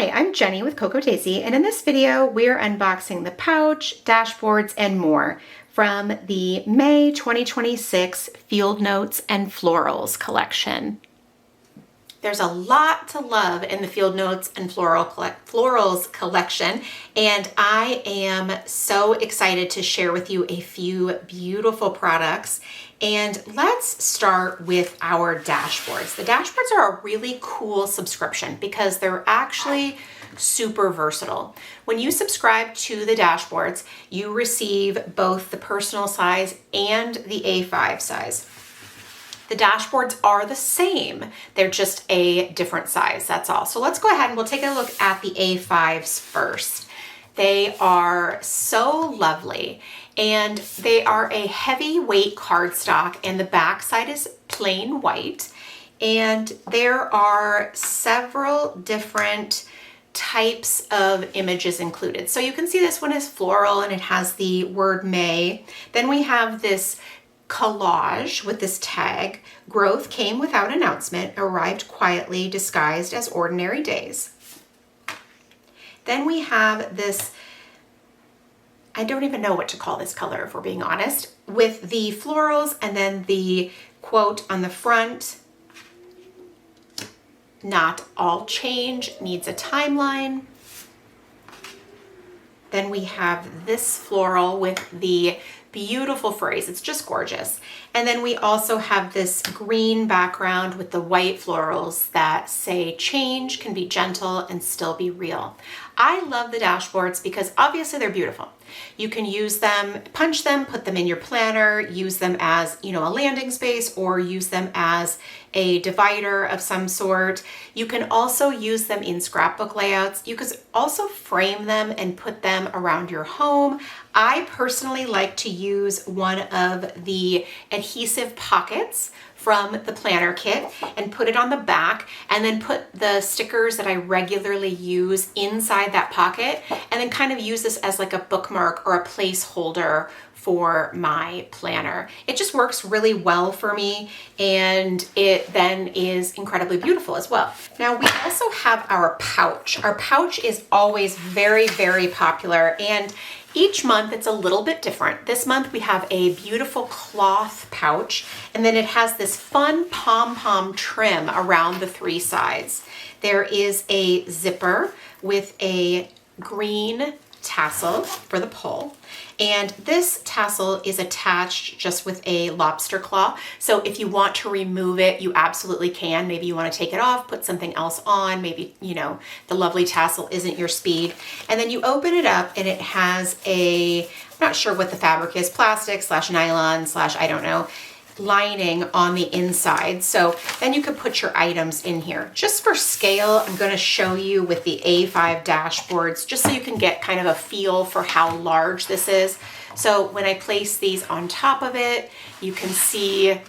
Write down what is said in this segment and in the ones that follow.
Hi, I'm Jenny with Coco Daisy, and in this video, we're unboxing the pouch, dashboards, and more from the May 2026 Field Notes and Florals Collection. There's a lot to love in the Field Notes and Florals Collection, and I am so excited to share with you a few beautiful products. And let's start with our dashboards. The dashboards are a really cool subscription because they're actually super versatile. When you subscribe to the dashboards, you receive both the personal size and the A5 size. The dashboards are the same, they're just a different size, that's all. So let's go ahead and we'll take a look at the A5s first. They are so lovely, and they are a heavyweight cardstock, and the back side is plain white. And there are several different types of images included. So you can see this one is floral and it has the word May. Then we have this collage with this tag, growth came without announcement, arrived quietly, disguised as ordinary days. Then we have this, I don't even know what to call this color if we're being honest, with the florals and then the quote on the front, not all change needs a timeline. Then we have this floral with the beautiful phrase, it's just gorgeous. And then we also have this green background with the white florals that say change can be gentle and still be real. I love the dashboards because obviously they're beautiful. You can use them, punch them, put them in your planner, use them as, a landing space, or use them as a divider of some sort. You can also use them in scrapbook layouts. You could also frame them and put them around your home. I personally like to use one of the adhesive pockets from the planner kit and put it on the back, and then put the stickers that I regularly use inside that pocket, and then kind of use this as like a bookmark or a placeholder for my planner. It just works really well for me, and it then is incredibly beautiful as well. Now we also have our pouch. Our pouch is always very, very popular, and each month it's a little bit different. This month we have a beautiful cloth pouch, and then it has this fun pom-pom trim around the three sides. There is a zipper with a green tassel for the pull, and this tassel is attached just with a lobster claw. So if you want to remove it, you absolutely can. Maybe you want to take it off, put something else on. Maybe, the lovely tassel isn't your speed. And then you open it up and it has I'm not sure what the fabric is, plastic / nylon / I don't know, lining on the inside. So then you could put your items in here. Just for scale, I'm going to show you with the A5 dashboards, just so you can get kind of a feel for how large this is. So when I place these on top of it, you can see,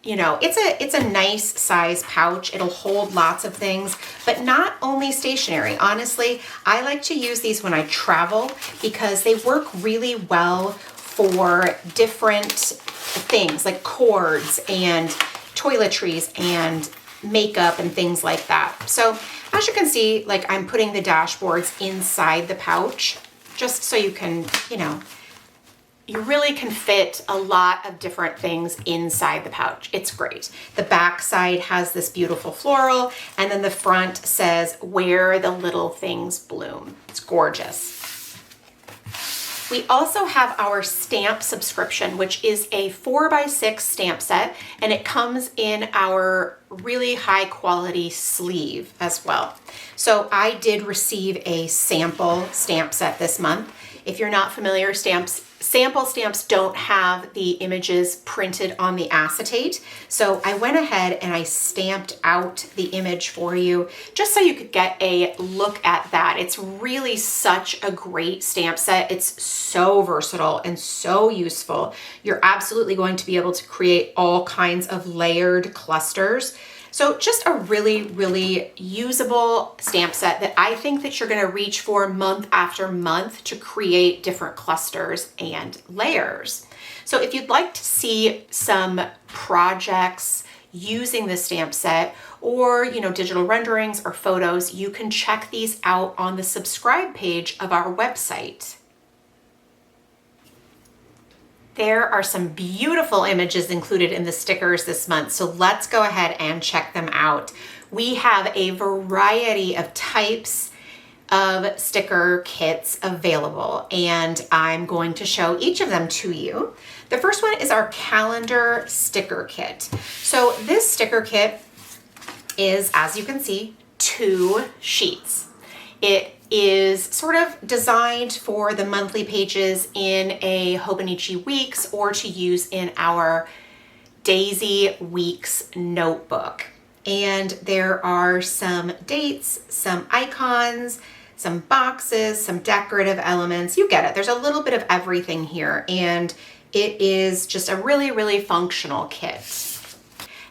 it's a nice size pouch. It'll hold lots of things, but not only stationery. Honestly, I like to use these when I travel because they work really well for different things like cords and toiletries and makeup and things like that. So as you can see, I'm putting the dashboards inside the pouch just so you can, you really can fit a lot of different things inside the pouch. It's great. The back side has this beautiful floral, and then the front says where the little things bloom. It's gorgeous. We also have our stamp subscription, which is a 4x6 stamp set, and it comes in our really high quality sleeve as well. So I did receive a sample stamp set this month. If you're not familiar, sample stamps don't have the images printed on the acetate. So I went ahead and I stamped out the image for you just so you could get a look at that. It's really such a great stamp set. It's so versatile and so useful. You're absolutely going to be able to create all kinds of layered clusters. So just a really, really usable stamp set that I think that you're going to reach for month after month to create different clusters and layers. So if you'd like to see some projects using the stamp set or, digital renderings or photos, you can check these out on the subscribe page of our website. There are some beautiful images included in the stickers this month, so let's go ahead and check them out. We have a variety of types of sticker kits available, and I'm going to show each of them to you. The first one is our calendar sticker kit. So this sticker kit is, as you can see, 2 sheets. It is sort of designed for the monthly pages in a Hobonichi Weeks or to use in our Daisy Weeks notebook. And there are some dates, some icons, some boxes, some decorative elements. You get it. There's a little bit of everything here, and it is just a really, really functional kit.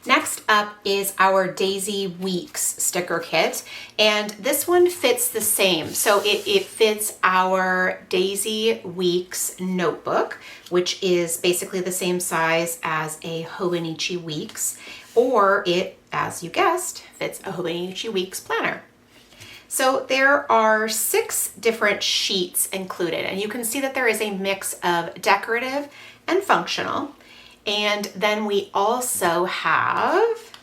Next up is our Daisy Weeks sticker kit, and this one fits the same. So it fits our Daisy Weeks notebook, which is basically the same size as a Hobonichi Weeks, or it, as you guessed, fits a Hobonichi Weeks planner. So there are 6 different sheets included, and you can see that there is a mix of decorative and functional. And then we also have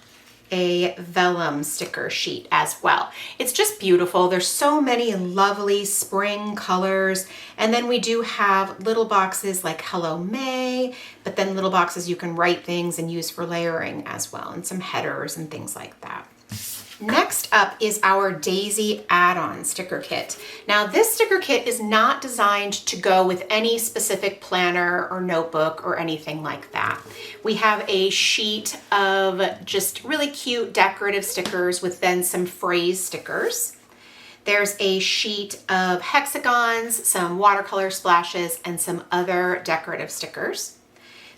a vellum sticker sheet as well. It's just beautiful. There's so many lovely spring colors. And then we do have little boxes like Hello May, but then little boxes you can write things and use for layering as well, and some headers and things like that. Next up is our Daisy add-on sticker kit. Now this sticker kit is not designed to go with any specific planner or notebook or anything like that. We have a sheet of just really cute decorative stickers with then some phrase stickers. There's a sheet of hexagons, some watercolor splashes, and some other decorative stickers.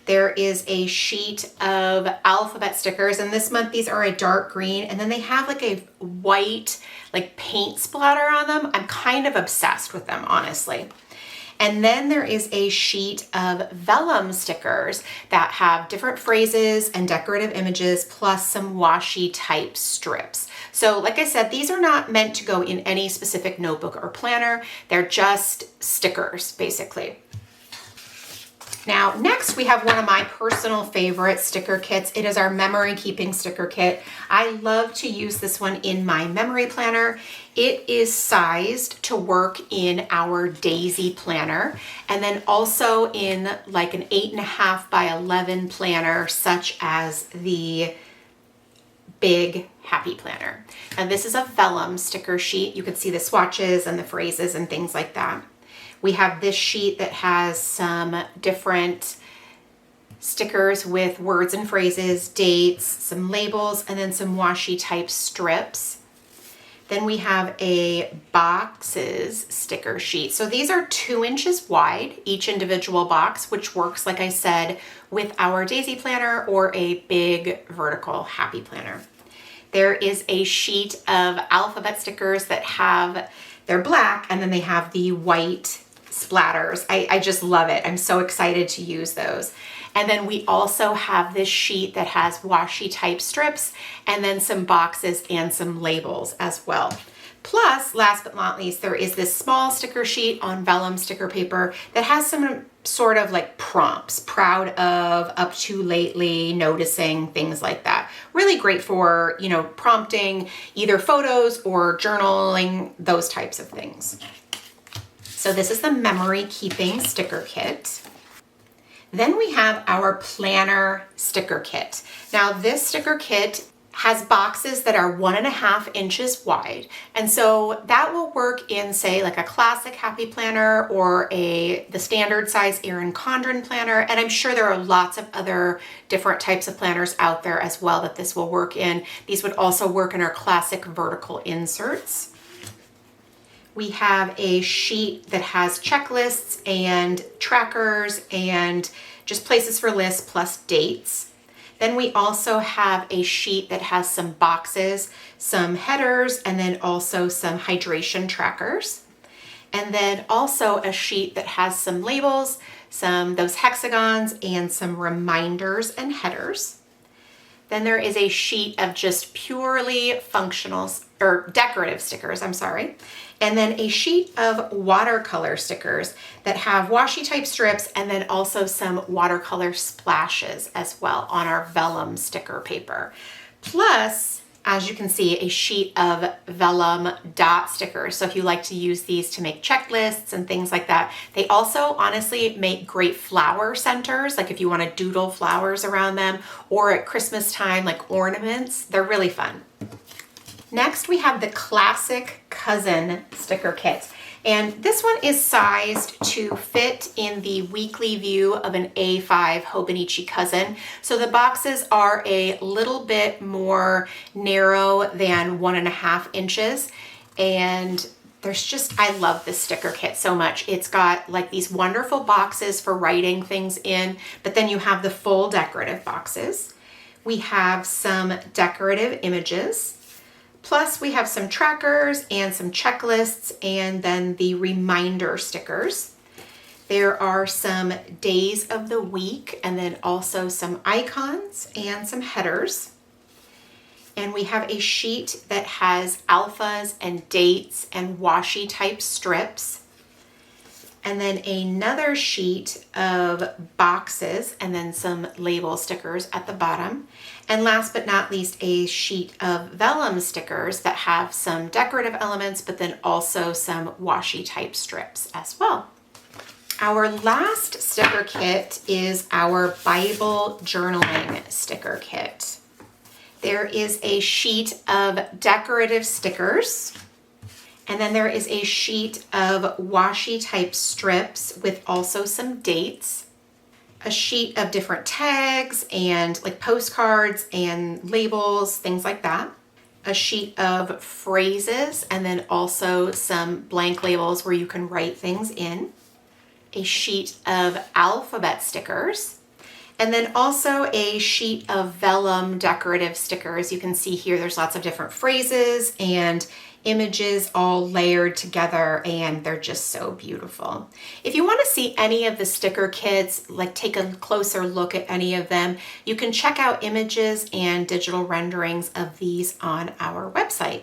There is a sheet of alphabet stickers, and this month these are a dark green, and then they have like a white like paint splatter on them. I'm kind of obsessed with them, honestly. And then there is a sheet of vellum stickers that have different phrases and decorative images, plus some washi type strips. So like I said, these are not meant to go in any specific notebook or planner. They're just stickers, basically. Now, next we have one of my personal favorite sticker kits. It is our memory keeping sticker kit. I love to use this one in my memory planner. It is sized to work in our Daisy planner, and then also in like an 8.5 by 11 planner, such as the Big Happy Planner. And this is a vellum sticker sheet. You can see the swatches and the phrases and things like that. We have this sheet that has some different stickers with words and phrases, dates, some labels, and then some washi type strips. Then we have a boxes sticker sheet. So these are 2 inches wide, each individual box, which works, like I said, with our Daisy planner or a big vertical Happy Planner. There is a sheet of alphabet stickers that they're black, and then they have the white splatters. I just love it. I'm so excited to use those. And then we also have this sheet that has washi type strips, and then some boxes and some labels as well. Plus, last but not least, there is this small sticker sheet on vellum sticker paper that has some sort of like prompts, proud of, up to lately, noticing, things like that. Really great for, prompting either photos or journaling, those types of things. So this is the memory keeping sticker kit. Then we have our planner sticker kit. Now this sticker kit has boxes that are 1.5 inches wide. And so that will work in, say, like a classic Happy Planner or the standard size Erin Condren planner. And I'm sure there are lots of other different types of planners out there as well that this will work in. These would also work in our classic vertical inserts. We have a sheet that has checklists and trackers and just places for lists plus dates. Then we also have a sheet that has some boxes, some headers, and then also some hydration trackers. And then also a sheet that has some labels, those hexagons, and some reminders and headers. Then there is a sheet of just purely functional or decorative stickers, I'm sorry. And then a sheet of watercolor stickers that have washi type strips and then also some watercolor splashes as well on our vellum sticker paper. Plus, as you can see, a sheet of vellum dot stickers. So if you like to use these to make checklists and things like that, they also honestly make great flower centers. Like if you want to doodle flowers around them, or at Christmas time, like ornaments, they're really fun. Next, we have the classic cousin sticker kit. And this one is sized to fit in the weekly view of an A5 Hobonichi cousin. So the boxes are a little bit more narrow than 1.5 inches. And I love this sticker kit so much. It's got like these wonderful boxes for writing things in, but then you have the full decorative boxes. We have some decorative images. Plus we have some trackers and some checklists and then the reminder stickers. There are some days of the week and then also some icons and some headers. And we have a sheet that has alphas and dates and washi type strips. And then another sheet of boxes and then some label stickers at the bottom. And last but not least, a sheet of vellum stickers that have some decorative elements, but then also some washi type strips as well. Our last sticker kit is our Bible journaling sticker kit. There is a sheet of decorative stickers. And then there is a sheet of washi type strips with also some dates, a sheet of different tags and like postcards and labels, things like that, a sheet of phrases, and then also some blank labels where you can write things in, a sheet of alphabet stickers, and then also a sheet of vellum decorative stickers. You can see here there's lots of different phrases and images all layered together, and they're just so beautiful. If you want to see any of the sticker kits, like take a closer look at any of them, you can check out images and digital renderings of these on our website.